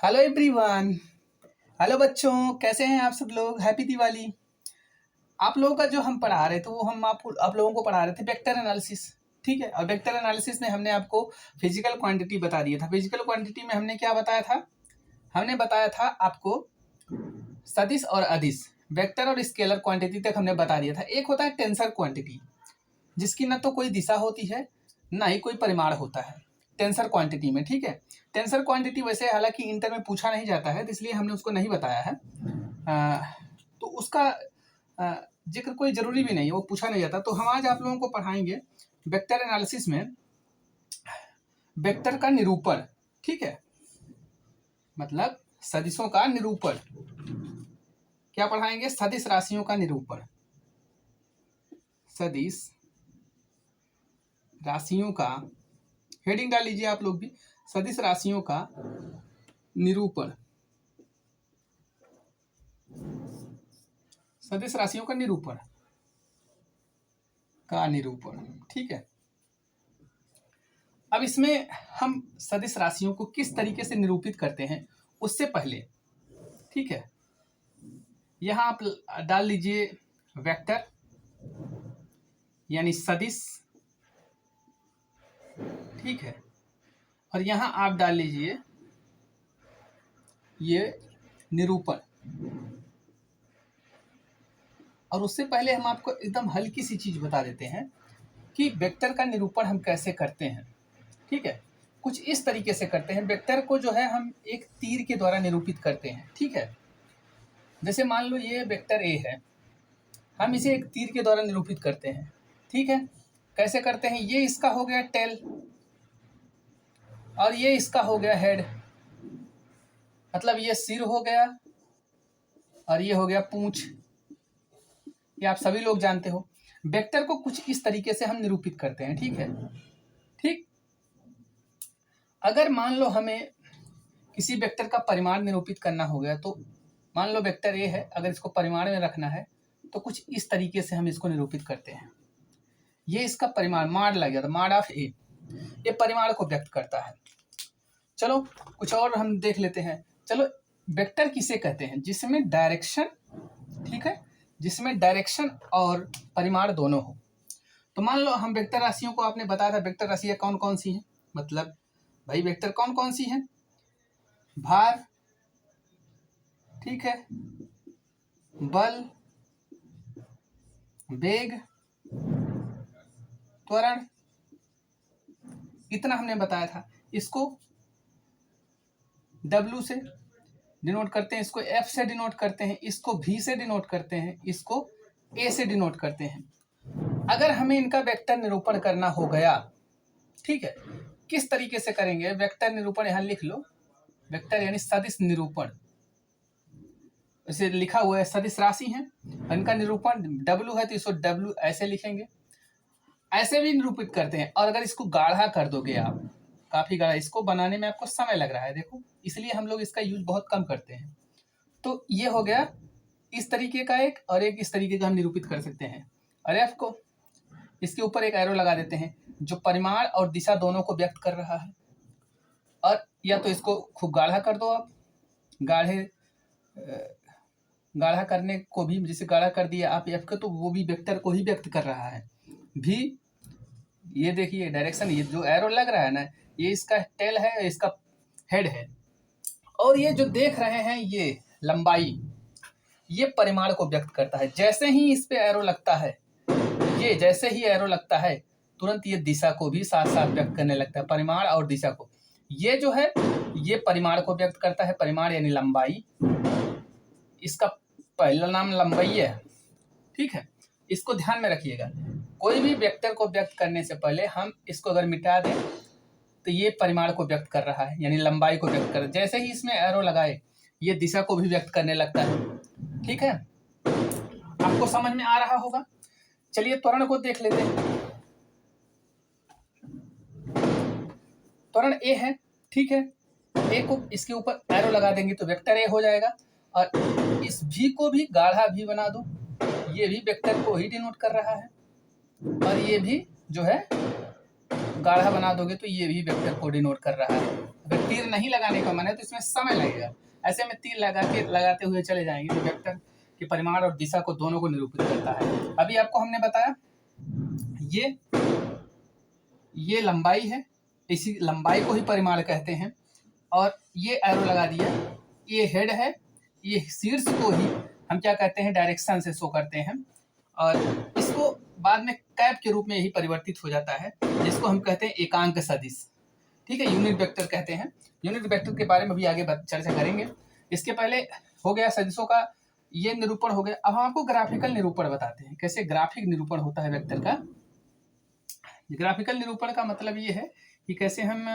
Hello everyone. Hello बच्चों, कैसे हैं आप सब लोग। हैप्पी दिवाली। आप लोगों का जो हम पढ़ा रहे थे वो हम आप लोगों को पढ़ा रहे थे वेक्टर एनालिसिस। ठीक है, और वेक्टर एनालिसिस में हमने आपको फिजिकल क्वांटिटी बता दिया था। फिजिकल क्वांटिटी में हमने क्या बताया था? हमने बताया था आपको सदिश और अदिश, वेक्टर और स्केलर क्वांटिटी तक हमने बता दिया था। एक होता है टेंसर क्वांटिटी, जिसकी न तो कोई दिशा होती है ना ही कोई परिमाण होता है टेंसर क्वांटिटी में। ठीक है, टेंसर क्वांटिटी वैसे हालांकि इंटर में पूछा नहीं जाता है, तो इसलिए हमने उसको नहीं बताया है। तो उसका जिक्र कोई जरूरी भी नहीं है, वो पूछा नहीं जाता। तो हम आज आप लोगों को पढ़ाएंगे वेक्टर एनालिसिस में वेक्टर का निरूपण। ठीक है, मतलब सदिशों का निरूपण। क्या पढ़ाएंगे? सदिश राशियों का निरूपण। सदिश राशियों का, हेडिंग डाल लीजिए आप लोग भी, सदिश राशियों का निरूपण। सदिश राशियों का निरूपण ठीक है। अब इसमें हम सदिश राशियों को किस तरीके से निरूपित करते हैं उससे पहले, ठीक है, यहां आप डाल लीजिए वेक्टर यानी सदिश, ठीक है, और यहां आप डाल लीजिए ये निरूपण। और उससे पहले हम आपको एकदम हल्की सी चीज बता देते हैं कि वेक्टर का निरूपण हम कैसे करते हैं। ठीक है, कुछ इस तरीके से करते हैं। वेक्टर को जो है हम एक तीर के द्वारा निरूपित करते हैं। ठीक है, जैसे मान लो ये वेक्टर ए है, हम इसे एक तीर के द्वारा निरूपित करते हैं। ठीक है, कैसे करते हैं? ये इसका हो गया टेल और ये इसका हो गया हेड, मतलब ये सिर हो गया और ये हो गया पूंछ। ये आप सभी लोग जानते हो। वेक्टर को कुछ इस तरीके से हम निरूपित करते हैं। ठीक है, ठीक। अगर मान लो हमें किसी वेक्टर का परिमाण निरूपित करना हो गया, तो मान लो वेक्टर ए है, अगर इसको परिमाण में रखना है तो कुछ इस तरीके से हम इसको निरूपित करते हैं। ये इसका परिमाण माड लग गया, तो माड ऑफ ए, ये परिमाण को व्यक्त करता है। चलो कुछ और हम देख लेते हैं। चलो, वेक्टर किसे कहते हैं? जिसमें डायरेक्शन, ठीक है, जिसमें डायरेक्शन और परिमाण दोनों हो। तो मान लो हम वेक्टर राशियों को, आपने बताया था वेक्टर राशियां कौन कौन सी हैं, मतलब भाई वेक्टर कौन कौन सी हैं? भार, ठीक है, बल, वेग, त्वरण, इतना हमने बताया था। इसको W से डिनोट करते हैं, इसको F से डिनोट करते हैं, इसको V से डिनोट करते हैं, इसको A से डिनोट करते हैं। अगर हमें इनका वेक्टर निरूपण करना हो गया, ठीक है, किस तरीके से करेंगे? वेक्टर निरूपण यहां लिख लो, वेक्टर यानी सदिश निरूपण। इसे लिखा हुआ है, सदिश राशि है, इनका निरूपण W है तो इसको W ऐसे लिखेंगे। ऐसे भी निरूपित करते हैं। और अगर इसको गाढ़ा कर दोगे आप, काफी गाढ़ा, इसको बनाने में आपको समय लग रहा है, देखो, इसलिए हम लोग इसका यूज बहुत कम करते हैं। तो ये हो गया इस तरीके का एक, और एक इस तरीके का हम निरूपित कर सकते हैं। और एफ को इसके ऊपर एक एरो लगा देते हैं जो परिमाण और दिशा दोनों को व्यक्त कर रहा है। और या तो इसको खूब गाढ़ा कर दो आप, गाढ़ा करने को भी, जैसे गाढ़ा कर दिया आप एफ को, तो वो भी वेक्टर को ही व्यक्त कर रहा है। भी ये देखिए डायरेक्शन, ये जो एरो लग रहा है ना, ये इसका टेल है, इसका हेड है। और ये जो देख रहे हैं ये लंबाई, ये परिमाण को व्यक्त करता है। जैसे ही इस पे एरो लगता है, ये जैसे ही एरो लगता है, तुरंत ये दिशा को भी साथ साथ व्यक्त करने लगता है, परिमाण और दिशा को। ये जो है ये परिमाण को व्यक्त करता है, परिमाण यानी लंबाई, इसका पहला नाम लंबाई है। ठीक है, इसको ध्यान में रखिएगा। कोई भी वेक्टर को व्यक्त करने से पहले हम इसको अगर मिटा दें तो ये परिमाण को व्यक्त कर रहा है, यानी लंबाई को व्यक्त कर रहा है। जैसे ही इसमें एरो लगाए, ये दिशा को भी व्यक्त करने लगता है। ठीक है, आपको समझ में आ रहा होगा। चलिए त्वरण को देख लेते हैं। त्वरण ए है, ठीक है, ए को इसके ऊपर एरो लगा देंगे तो वेक्टर ए हो जाएगा। और इस भी को भी गाढ़ा भी बना दो, ये भी वेक्टर को ही डिनोट कर रहा है। और ये भी जो है गाढ़ा बना दोगे तो ये भी वेक्टर को डिनोट कर रहा है। अगर तीर नहीं लगाने का मन है तो इसमें समय लगेगा, ऐसे में तीर लगाते हुए चले जाएंगे तो वेक्टर के परिमाण और दिशा को दोनों को निरूपित करता है। अभी आपको हमने बताया ये लंबाई है, इसी लंबाई को ही परिमाण कहते हैं, और ये एरो लगा दिया, ये हेड है, ये शीर्ष को ही हम क्या कहते हैं, डायरेक्शन से शो करते हैं, और इसको बाद में कैप के रूप में यही परिवर्तित हो जाता है, जिसको हम कहते हैं एकांक सदिश। ठीक है, यूनिट वेक्टर कहते हैं। यूनिट वेक्टर के बारे में भी आगे चर्चा करेंगे। इसके पहले हो गया सदिशों का ये निरूपण हो गया। अब हम आपको ग्राफिकल निरूपण बताते हैं, कैसे ग्राफिक निरूपण होता है वेक्टर का। ग्राफिकल निरूपण का मतलब ये है कि कैसे हम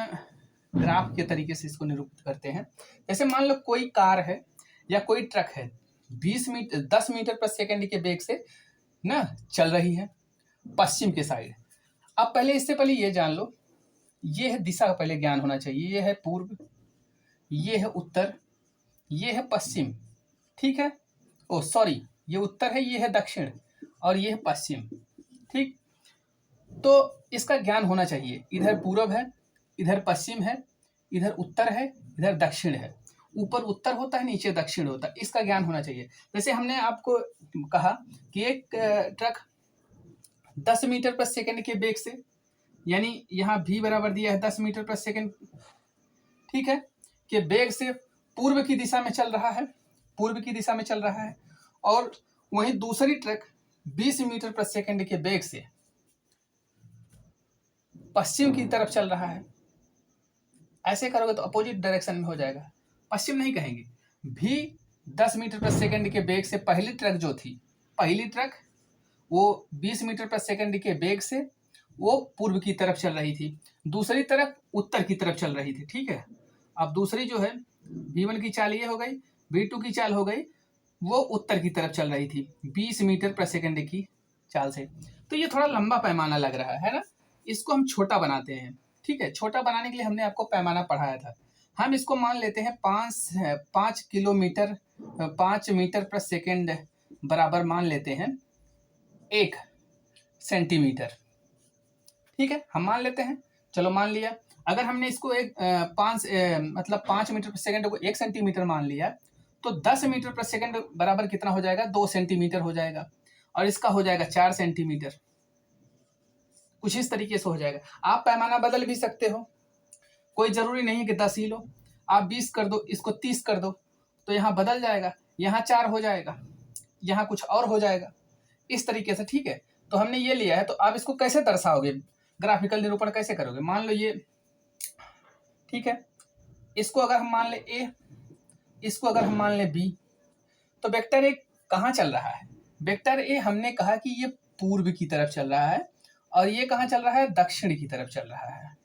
ग्राफ के तरीके से इसको निरूपित करते हैं। जैसे मान लो कोई कार है या कोई ट्रक है, 10 मीटर पर सेकंड के वेग से ना चल रही है पश्चिम के साइड। अब पहले इससे पहले ये जान लो, ये है दिशा का पहले ज्ञान होना चाहिए। ये है पूर्व, ये है उत्तर, ये है पश्चिम। ठीक है, ओ सॉरी, ये उत्तर है, ये है दक्षिण, और ये है पश्चिम। ठीक, तो इसका ज्ञान होना चाहिए। इधर पूर्व है, इधर पश्चिम है, इधर उत्तर है, इधर दक्षिण है। ऊपर उत्तर होता है, नीचे दक्षिण होता है, इसका ज्ञान होना चाहिए। जैसे हमने आपको कहा कि एक ट्रक 10 मीटर पर सेकंड के वेग से, यानी यहाँ भी बराबर दिया है 10 मीटर पर सेकंड, ठीक है, के वेग से पूर्व की दिशा में चल रहा है, पूर्व की दिशा में चल रहा है, और वहीं दूसरी ट्रक 20 मीटर पर सेकंड के वेग से पश्चिम की तरफ चल रहा है। ऐसे करोगे तो अपोजिट डायरेक्शन में हो जाएगा, पश्चिम नहीं कहेंगे। भी 10 मीटर पर सेकंड के वेग से पहली ट्रक जो थी, पहली ट्रक वो 20 मीटर पर सेकंड के वेग से वो पूर्व की तरफ चल रही थी, दूसरी तरफ उत्तर की तरफ चल रही थी। ठीक है, अब दूसरी जो है V1 की चाल ये हो गई, V2 की चाल हो गई, वो उत्तर की तरफ चल रही थी 20 मीटर पर सेकंड की चाल से। तो ये थोड़ा लंबा पैमाना लग रहा है ना, इसको हम छोटा बनाते हैं। ठीक है, छोटा बनाने के लिए हमने आपको पैमाना पढ़ाया था। हम इसको मान लेते हैं 5 किलोमीटर 5 मीटर पर सेकंड बराबर मान लेते हैं 1 सेंटीमीटर। ठीक है, हम मान लेते हैं, चलो मान लिया। अगर हमने इसको 5 मीटर पर सेकंड को 1 सेंटीमीटर मान लिया, तो 10 मीटर पर सेकंड बराबर कितना हो जाएगा, 2 सेंटीमीटर हो जाएगा, और इसका हो जाएगा 4 सेंटीमीटर। कुछ इस तरीके से हो जाएगा। आप पैमाना बदल भी सकते हो, कोई जरूरी नहीं है कि 10 ही लो, आप 20 कर दो, इसको 30 कर दो, तो यहाँ बदल जाएगा, यहाँ 4 हो जाएगा, यहाँ कुछ और हो जाएगा, इस तरीके से। ठीक है, तो हमने ये लिया है, तो आप इसको कैसे दर्शाओगे, ग्राफिकल निरूपण कैसे करोगे। मान लो ये, ठीक है, इसको अगर हम मान ले ए, इसको अगर हम मान ले बी, तो वेक्टर ए कहाँ चल रहा है, वेक्टर ए हमने कहा कि ये पूर्व की तरफ चल रहा है, और ये कहाँ चल रहा है, दक्षिण की तरफ चल रहा है।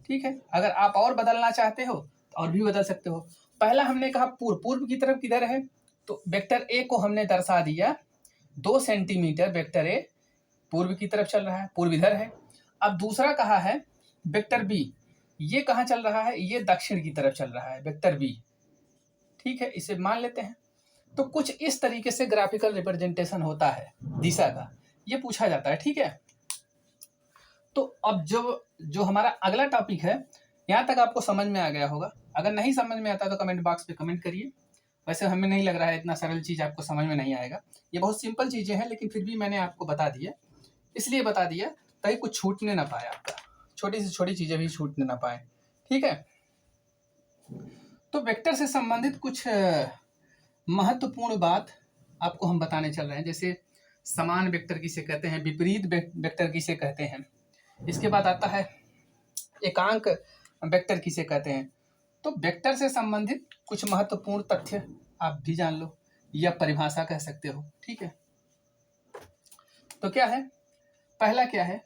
ठीक है, अगर आप और बदलना चाहते हो तो और भी बदल सकते हो। पहला हमने कहा पूर्व की तरफ किधर है, तो वेक्टर ए को हमने दर्शा दिया 2 सेंटीमीटर, वेक्टर ए पूर्व की तरफ चल रहा है, पूर्व इधर है। अब दूसरा कहा है वेक्टर बी, ये कहाँ चल रहा है, ये दक्षिण की तरफ चल रहा है, वेक्टर बी। ठीक है, इसे मान लेते हैं। तो कुछ इस तरीके से ग्राफिकल रिप्रेजेंटेशन होता है दिशा का, ये पूछा जाता है। ठीक है, तो अब जो हमारा अगला टॉपिक है, यहाँ तक आपको समझ में आ गया होगा। अगर नहीं समझ में आता तो कमेंट बॉक्स पे कमेंट करिए। वैसे हमें नहीं लग रहा है इतना सरल चीज़ आपको समझ में नहीं आएगा, ये बहुत सिंपल चीज़ें हैं, लेकिन फिर भी मैंने आपको बता दिया, इसलिए बता दिया ताकि कुछ छूटने ना पाए आपका, छोटी से छोटी चीज़ें भी छूटने ना पाए। ठीक है, तो वेक्टर से संबंधित कुछ महत्वपूर्ण बात आपको हम बताने चल रहे हैं। जैसे समान वेक्टर किसे कहते हैं, विपरीत वेक्टर किसे कहते हैं, इसके बाद आता है एकांक वेक्टर किसे कहते हैं। तो वेक्टर से संबंधित कुछ महत्वपूर्ण तथ्य आप भी जान लो, या परिभाषा कह सकते हो। ठीक है, तो क्या है, पहला क्या है,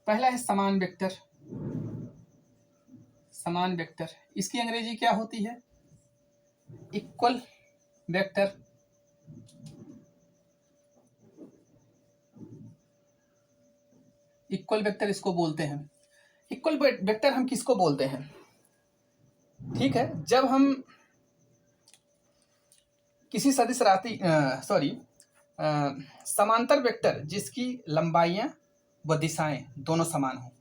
पहला है समान वेक्टर। समान वेक्टर, इसकी अंग्रेजी क्या होती है, इक्वल वेक्टर। इक्वल वेक्टर इसको बोलते हैं। इक्वल वेक्टर हम किसको बोलते हैं, ठीक है, जब हम किसी सदिश राशि समांतर वेक्टर जिसकी लंबाइयां व दिशाएं दोनों समान हो,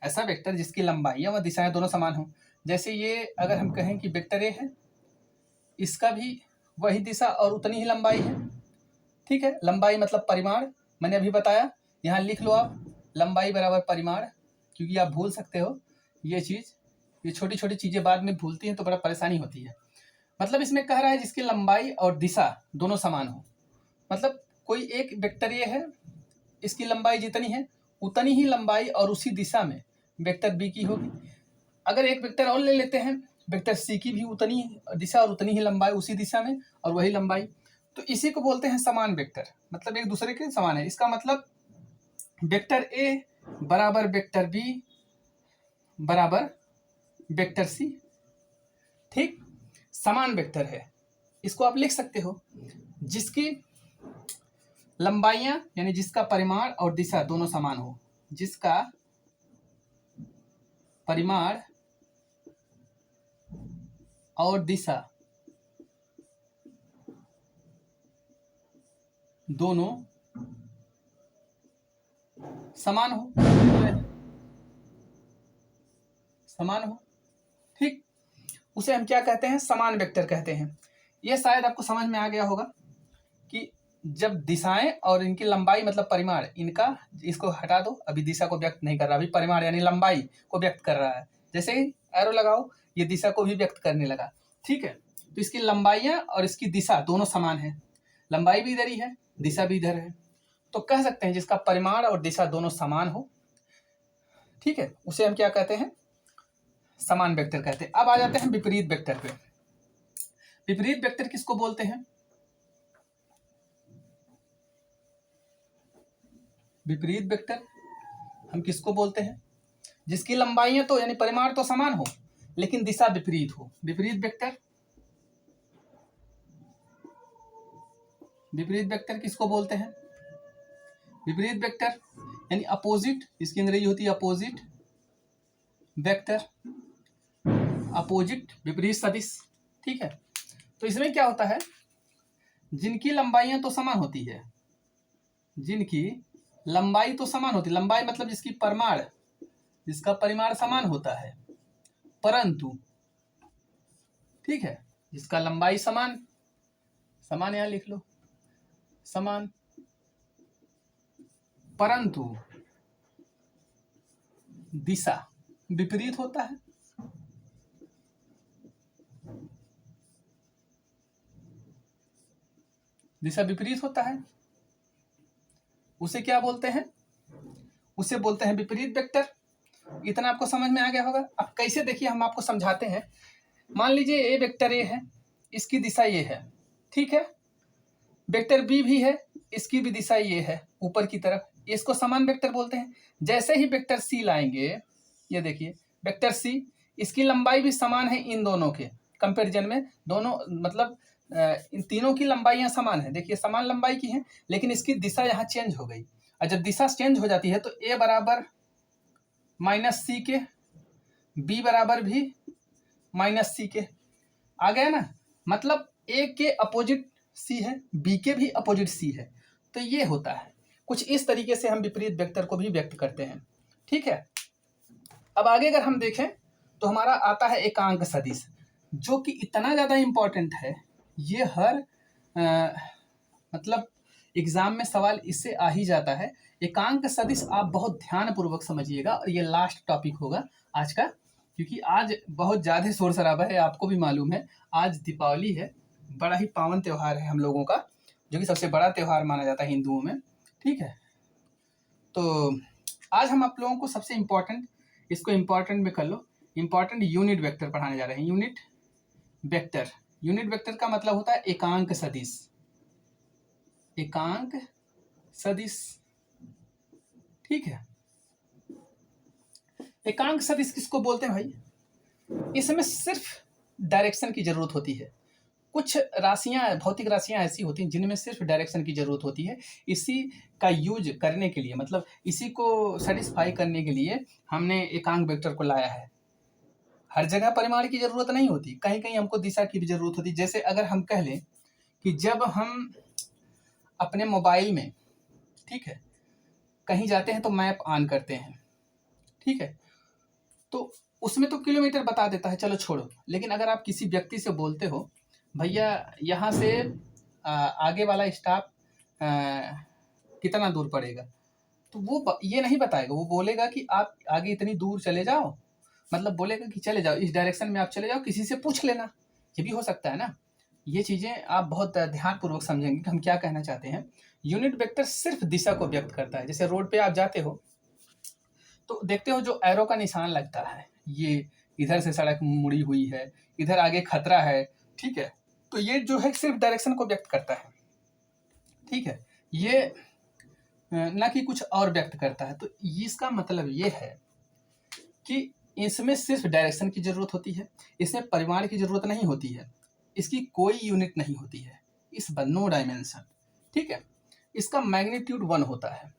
ऐसा वेक्टर जिसकी लंबाइयाँ व दिशाएं दोनों समान हो। जैसे ये अगर हम कहें कि वेक्टर ए है, इसका भी वही दिशा और उतनी ही लंबाई है। ठीक है, लंबाई मतलब परिमाण, मैंने अभी बताया, यहाँ लिख लो आप, लंबाई बराबर परिमाण, क्योंकि आप भूल सकते हो ये चीज़, ये छोटी छोटी चीज़ें बाद में भूलती हैं तो बड़ा परेशानी होती है। मतलब इसमें कह रहा है जिसकी लंबाई और दिशा दोनों समान हो। मतलब कोई एक वेक्टर ये है, इसकी लंबाई जितनी है उतनी ही लंबाई और उसी दिशा में वेक्टर बी की होगी। अगर एक वेक्टर और ले लेते हैं, वेक्टर सी की भी उतनी दिशा और उतनी ही लंबाई उसी दिशा में और वही लंबाई, तो इसी को बोलते हैं समान वेक्टर, मतलब एक दूसरे के समान है। इसका मतलब वेक्टर ए बराबर वेक्टर बी बराबर वेक्टर सी, ठीक, समान वेक्टर है। इसको आप लिख सकते हो जिसकी लंबाइयां यानी जिसका परिमाण और दिशा दोनों समान हो, जिसका परिमाण और दिशा दोनों समान हो, समान हो, ठीक, उसे हम क्या कहते हैं, समान वेक्टर कहते हैं। यह शायद आपको समझ में आ गया होगा कि जब दिशाएं और इनकी लंबाई मतलब परिमाण, इनका, इसको हटा दो, अभी दिशा को व्यक्त नहीं कर रहा, अभी परिमाण यानी लंबाई को व्यक्त कर रहा है। जैसे ही एरो लगाओ ये दिशा को भी व्यक्त करने लगा, ठीक है। तो इसकी लंबाइयां और इसकी दिशा दोनों समान है, लंबाई भी इधर ही है, दिशा भी इधर है, तो कह सकते हैं जिसका परिमाण और दिशा दोनों समान हो, ठीक है, उसे हम क्या कहते हैं, समान वेक्टर कहते हैं। अब आ जाते हैं विपरीत वेक्टर पे। विपरीत वेक्टर किसको बोलते हैं, विपरीत वेक्टर हम किसको बोलते हैं, जिसकी लंबाइयां तो यानी परिमाण तो समान हो लेकिन दिशा विपरीत हो। विपरीत वेक्टर, विपरीत वेक्टर किसको बोलते हैं, विपरीत वेक्टर यानी अपोजिट, इसकी अंग्रेजी होती है अपोजिट वेक्टर, अपोजिट विपरीत सदिश, ठीक है। तो इसमें क्या होता है, जिनकी लंबाइयां तो समान होती है, जिनकी लंबाई तो समान होती है, लंबाई मतलब जिसकी परिमाण, जिसका परिमाण समान होता है, परंतु, ठीक है, जिसका लंबाई समान, समान यहां लिख लो, समान, परंतु दिशा विपरीत होता है, दिशा विपरीत होता है, उसे क्या बोलते हैं, उसे बोलते हैं विपरीत वेक्टर। इतना आपको समझ में आ गया होगा। अब कैसे, देखिए हम आपको समझाते हैं। मान लीजिए ए वेक्टर ए है, इसकी दिशा ये है, ठीक है, वेक्टर बी भी है, इसकी भी दिशा ये है ऊपर की तरफ, इसको समान वेक्टर बोलते हैं। जैसे ही वेक्टर सी लाएंगे, ये देखिए वेक्टर सी, इसकी लंबाई भी समान है इन दोनों के कंपैरिजन में, दोनों मतलब इन तीनों की लंबाइयां समान है, देखिए समान लंबाई की हैं, लेकिन इसकी दिशा यहाँ चेंज हो गई। और जब दिशा चेंज हो जाती है तो ए बराबर माइनस सी के, बी बराबर भी माइनस सी के, आ गया ना, मतलब ए के अपोजिट सी है, बी के भी अपोजिट सी है, तो ये होता है। कुछ इस तरीके से हम विपरीत वेक्टर को भी व्यक्त करते हैं, ठीक है। अब आगे अगर हम देखें तो हमारा आता है एकांक सदिश, जो कि इतना ज़्यादा इम्पोर्टेंट है, ये हर मतलब एग्जाम में सवाल इससे आ ही जाता है। एकांक सदिश आप बहुत ध्यानपूर्वक समझिएगा, और ये लास्ट टॉपिक होगा आज का, क्योंकि आज बहुत ज़्यादा शोर शराबा है, आपको भी मालूम है, आज दीपावली है, बड़ा ही पावन त्यौहार है हम लोगों का, जो कि सबसे बड़ा त्यौहार माना जाता है हिंदुओं में, ठीक है। तो आज हम आप लोगों को सबसे इम्पोर्टेंट, इसको इम्पोर्टेंट में कर लो, इम्पोर्टेंट यूनिट वेक्टर पढ़ाने जा रहे हैं। यूनिट वेक्टर, यूनिट वेक्टर का मतलब होता है एकांक सदिश, एकांक सदिश, ठीक है। एकांक सदिश किसको बोलते हैं भाई, इसमें सिर्फ डायरेक्शन की जरूरत होती है। कुछ राशियां, भौतिक राशियां ऐसी होती हैं जिनमें सिर्फ डायरेक्शन की जरूरत होती है। इसी का यूज करने के लिए, मतलब इसी को सेटिस्फाई करने के लिए हमने एकांक वेक्टर को लाया है। हर जगह परिमाण की जरूरत नहीं होती, कहीं कहीं हमको दिशा की भी जरूरत होती। जैसे अगर हम कह लें कि जब हम अपने मोबाइल में, ठीक है, कहीं जाते हैं तो मैप ऑन करते हैं, ठीक है, तो उसमें तो किलोमीटर बता देता है, चलो छोड़ो। लेकिन अगर आप किसी व्यक्ति से बोलते हो भैया यहाँ से आगे वाला स्टॉप कितना दूर पड़ेगा, तो वो ये नहीं बताएगा, वो बोलेगा कि आप आगे इतनी दूर चले जाओ, मतलब बोलेगा कि चले जाओ इस डायरेक्शन में, आप चले जाओ, किसी से पूछ लेना। ये भी हो सकता है ना। ये चीज़ें आप बहुत ध्यानपूर्वक समझेंगे कि हम क्या कहना चाहते हैं। यूनिट वेक्टर सिर्फ दिशा को व्यक्त करता है। जैसे रोड पे आप जाते हो तो देखते हो जो एरो का निशान लगता है, ये इधर से सड़क मुड़ी हुई है, इधर आगे खतरा है, ठीक है, तो ये जो है सिर्फ डायरेक्शन को व्यक्त करता है, ठीक है, ये ना कि कुछ और व्यक्त करता है। तो इसका मतलब ये है कि इसमें सिर्फ डायरेक्शन की जरूरत होती है, इसमें परिमाण की जरूरत नहीं होती है, इसकी कोई यूनिट नहीं होती है, इस नो डायमेंशन, ठीक है। इसका मैग्नीट्यूड 1 होता है,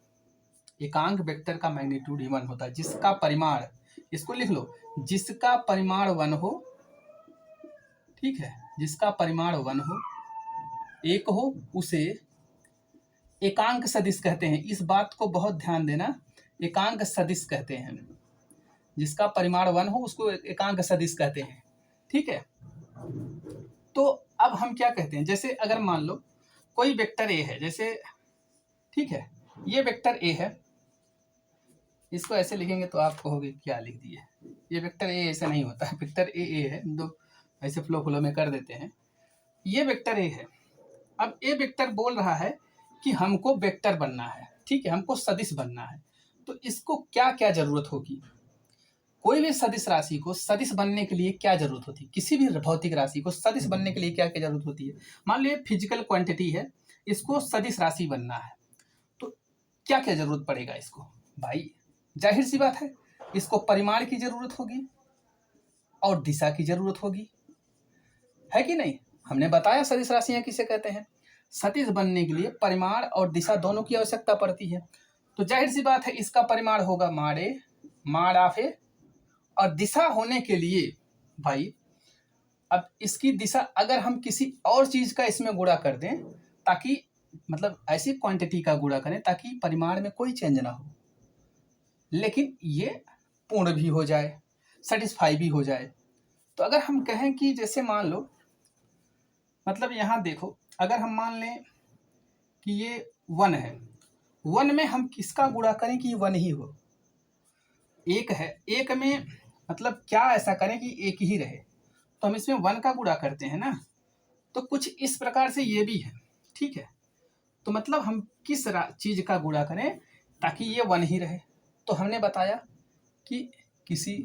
एकांक वेक्टर का मैग्नीट्यूड 1 होता है, जिसका परिमाण, इसको लिख लो, जिसका परिमाण 1 हो, ठीक है, जिसका परिमाण 1 हो, एक हो, उसे एकांक सदिश कहते हैं। इस बात को बहुत ध्यान देना, एकांक सदिश कहते हैं। जिसका परिमाण 1 हो उसको एकांक सदिश कहते हैं, ठीक है। तो अब हम क्या कहते हैं, जैसे अगर मान लो कोई वेक्टर ए है, जैसे, ठीक है, ये वेक्टर ए है, इसको ऐसे लिखेंगे तो आप कहोगे क्या लिख दिए, ये वेक्टर ए ऐसे नहीं होता है, वेक्टर ए है, दो ऐसे फ्लो में कर देते हैं, ये वेक्टर ए है। अब ए वेक्टर बोल रहा है कि हमको वेक्टर बनना है, ठीक है, हमको सदिश बनना है, तो इसको क्या क्या जरूरत होगी। कोई भी सदिश राशि को सदिश बनने के लिए क्या जरूरत होती है, किसी भी भौतिक राशि को सदिश बनने के लिए क्या क्या जरूरत होती है। मान लो फिजिकल क्वांटिटी है, इसको सदिश राशि बनना है, तो क्या क्या जरूरत पड़ेगा इसको। भाई जाहिर सी बात है, इसको परिमाण की जरूरत होगी और दिशा की जरूरत होगी, है कि नहीं। हमने बताया सदिश राशियां किसे कहते हैं। सदिश बनने के लिए परिमाण और दिशा दोनों की आवश्यकता पड़ती है। तो जाहिर सी बात है इसका परिमाण होगा माड़े, माड़ आफे, और दिशा होने के लिए भाई, अब इसकी दिशा अगर हम किसी और चीज का इसमें गुणा कर दें, ताकि मतलब ऐसी क्वांटिटी का गुणा करें ताकि परिमाण में कोई चेंज ना हो, लेकिन ये पूर्ण भी हो जाए, सेटिस्फाई भी हो जाए। तो अगर हम कहें कि जैसे मान लो, मतलब यहाँ देखो, अगर हम मान लें कि ये 1 है, 1 में हम किसका गुणा करें कि 1 ही हो। एक है, एक में मतलब क्या ऐसा करें कि एक ही रहे, तो हम इसमें 1 का गुणा करते हैं ना। तो कुछ इस प्रकार से ये भी है, ठीक है। तो मतलब हम किस चीज का गुणा करें ताकि ये 1 ही रहे। तो हमने बताया कि किसी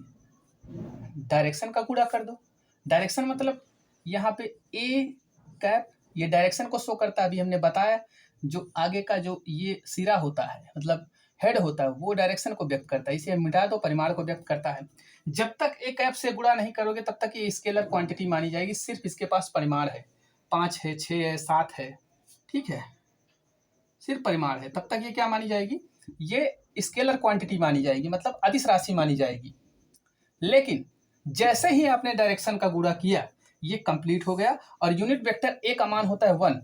डायरेक्शन का गुणा कर दो। डायरेक्शन मतलब यहाँ पे ए कैप, ये डायरेक्शन को शो करता है। अभी हमने बताया जो आगे का जो ये सिरा होता है, मतलब हेड होता है, वो डायरेक्शन को व्यक्त करता है। इसे मिटा दो, परिमाण को व्यक्त करता है। जब तक एक ऐप से गुणा नहीं करोगे तब तक ये स्केलर क्वांटिटी मानी जाएगी। सिर्फ इसके पास परिमाण है, 5 है, 6 है, 7 है, ठीक है, सिर्फ परिमाण है, तब तक ये क्या मानी जाएगी, ये स्केलर क्वांटिटी मानी जाएगी, मतलब अदिश राशि मानी जाएगी। लेकिन जैसे ही आपने डायरेक्शन का गुणा किया, ये कंप्लीट हो गया। और यूनिट वेक्टर ए का मान होता है 1,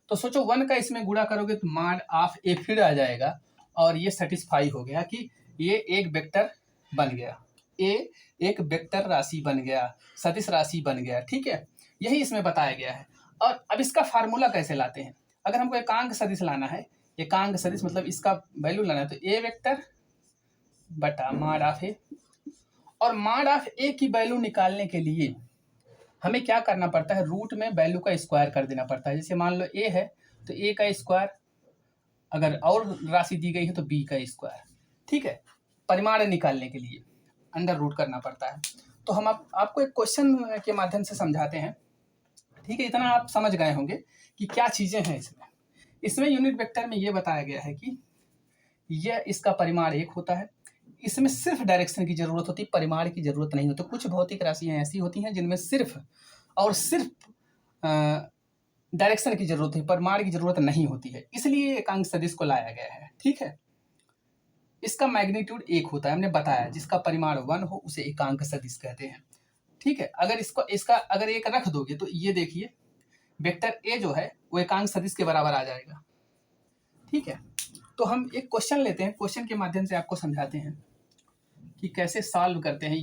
तो सोचो 1 का इसमें गुणा करोगे तो मान ऑफ ए फिर आ जाएगा, और ये सेटिस्फाई हो गया कि ये एक वेक्टर बन गया, ए एक वेक्टर राशि बन गया, सदिश राशि बन गया, ठीक है। यही इसमें बताया गया है। और अब इसका फार्मूला कैसे लाते हैं, अगर हमको एकांक सदिश लाना है, एकांक सदिश मतलब इसका वैल्यू लाना है, तो ए वेक्टर बटा माड ऑफ ए। और माड ऑफ ए की वैल्यू निकालने के लिए हमें क्या करना पड़ता है, रूट में वैल्यू का स्क्वायर कर देना पड़ता है। जैसे मान लो ए है तो ए का स्क्वायर, अगर और राशि दी गई है तो बी का स्क्वायर, ठीक है। परिमाण निकालने के लिए अंडर रूट करना पड़ता है। तो हम आपको एक क्वेश्चन के माध्यम से समझाते हैं, ठीक है। इतना आप समझ गए होंगे कि क्या चीज़ें हैं इसमें। इसमें यूनिट वेक्टर में ये बताया गया है कि यह इसका परिमाण 1 होता है। इसमें सिर्फ डायरेक्शन की जरूरत होती है, परिमाण की जरूरत नहीं होती। कुछ भौतिक राशियां ऐसी होती हैं जिनमें सिर्फ और सिर्फ डायरेक्शन की जरूरत है, परिमाण की जरूरत नहीं होती है, इसलिए एकांक सदिश को लाया गया है, ठीक है। इसका मैग्नीट्यूड 1 होता है, हमने बताया, जिसका परिमाण 1 हो उसे एकांक सदिश कहते हैं, ठीक है। अगर इसका अगर 1 रख दोगे तो ये देखिए वेक्टर ए जो है वो एकांक सदिश के बराबर आ जाएगा, ठीक है। तो हम एक क्वेश्चन लेते हैं, क्वेश्चन के माध्यम से आपको समझाते हैं कि कैसे सॉल्व करते हैं।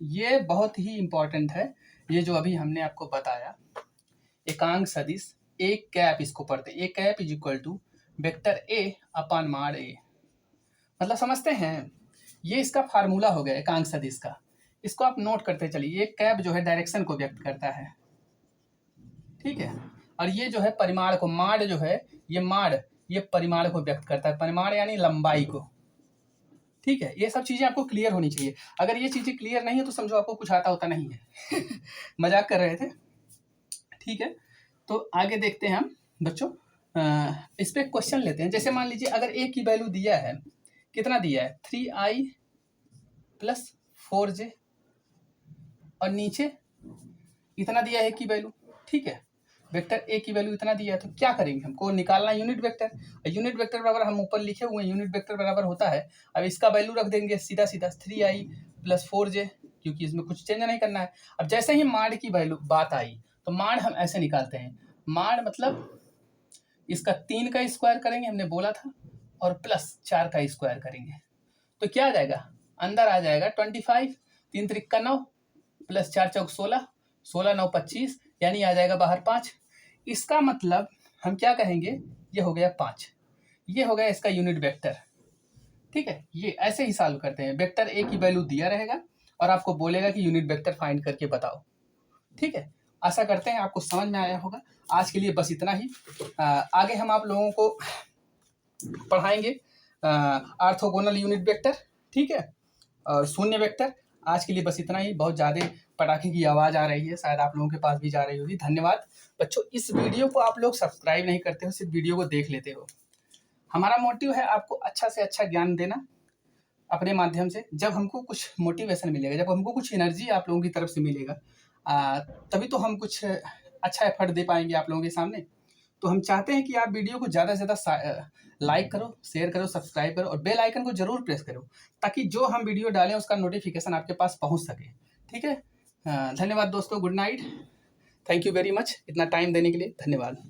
ये बहुत ही इम्पोर्टेंट है, ये जो अभी हमने आपको बताया। एकांक सदिश ए कैप इसको पढ़ते हैं। A cap is equal to vector A upon mod A. मतलब समझते हैं, ये इसका फार्मूला हो गया एकांक सदिश का। इसको आप नोट करते चलिए। ये कैप जो है डायरेक्शन को व्यक्त करता है, ठीक है। और ये जो है परिमाण को, माड जो है ये माड, ये परिमाण को व्यक्त करता है। परिमाण यानी लंबाई को, ठीक है। ये सब चीजें आपको क्लियर होनी चाहिए। अगर ये चीजें क्लियर नहीं है तो समझो आपको कुछ आता होता नहीं है। मजाक कर रहे थे, ठीक है। तो आगे देखते हैं हम बच्चों, इस पे क्वेश्चन लेते हैं। जैसे मान लीजिए अगर ए की वैल्यू दिया है, कितना दिया है 3i + 4j, और नीचे इतना दिया है की वैल्यू, ठीक है। वेक्टर ए की वैल्यू इतना दिया है, तो क्या करेंगे, हमको निकालना यूनिट वेक्टर। यूनिट वेक्टर बराबर हम ऊपर लिखे हुए हैं, यूनिट वेक्टर बराबर होता है, अब इसका वैल्यू रख देंगे सीधा सीधा 3i + 4j, क्योंकि इसमें कुछ चेंज नहीं करना है। अब जैसे ही माड की वैल्यू बात आई तो माड हम ऐसे निकालते हैं। माड मतलब इसका 3 का स्क्वायर करेंगे, हमने बोला था, और प्लस 4 का स्क्वायर करेंगे, तो क्या आ जाएगा, अंदर आ जाएगा 25, 3 त्रिक्का 9 + 4 चौक 16, 16 9 25, यानी आ जाएगा बाहर 5। इसका मतलब हम क्या कहेंगे, ये हो गया 5, ये हो गया इसका यूनिट वेक्टर, ठीक है। ये ऐसे ही सॉल्व करते हैं। वेक्टर ए की वैल्यू दिया रहेगा और आपको बोलेगा कि यूनिट वेक्टर फाइंड करके बताओ, ठीक है। आशा करते हैं आपको समझ में आया होगा। आज के लिए बस इतना ही। आगे हम आप लोगों को पढ़ाएंगे ऑर्थोगोनल यूनिट वेक्टर, ठीक है, और शून्य वेक्टर। आज के लिए बस इतना ही। बहुत ज़्यादा पटाखे की आवाज़ आ रही है, शायद आप लोगों के पास भी जा रही होगी। धन्यवाद बच्चों। इस वीडियो को आप लोग सब्सक्राइब नहीं करते हो, सिर्फ वीडियो को देख लेते हो। हमारा मोटिव है आपको अच्छा से अच्छा ज्ञान देना अपने माध्यम से। जब हमको कुछ मोटिवेशन मिलेगा, जब हमको कुछ एनर्जी आप लोगों की तरफ से मिलेगा, तभी तो हम कुछ अच्छा एफर्ट दे पाएंगे आप लोगों के सामने। तो हम चाहते हैं कि आप वीडियो को ज़्यादा से ज़्यादा लाइक करो, शेयर करो, सब्सक्राइब करो, और बेल आइकन को जरूर प्रेस करो, ताकि जो हम वीडियो डालें उसका नोटिफिकेशन आपके पास पहुंच सके, ठीक है। धन्यवाद दोस्तों, good night, thank you very much, इतना टाइम देने के लिए धन्यवाद।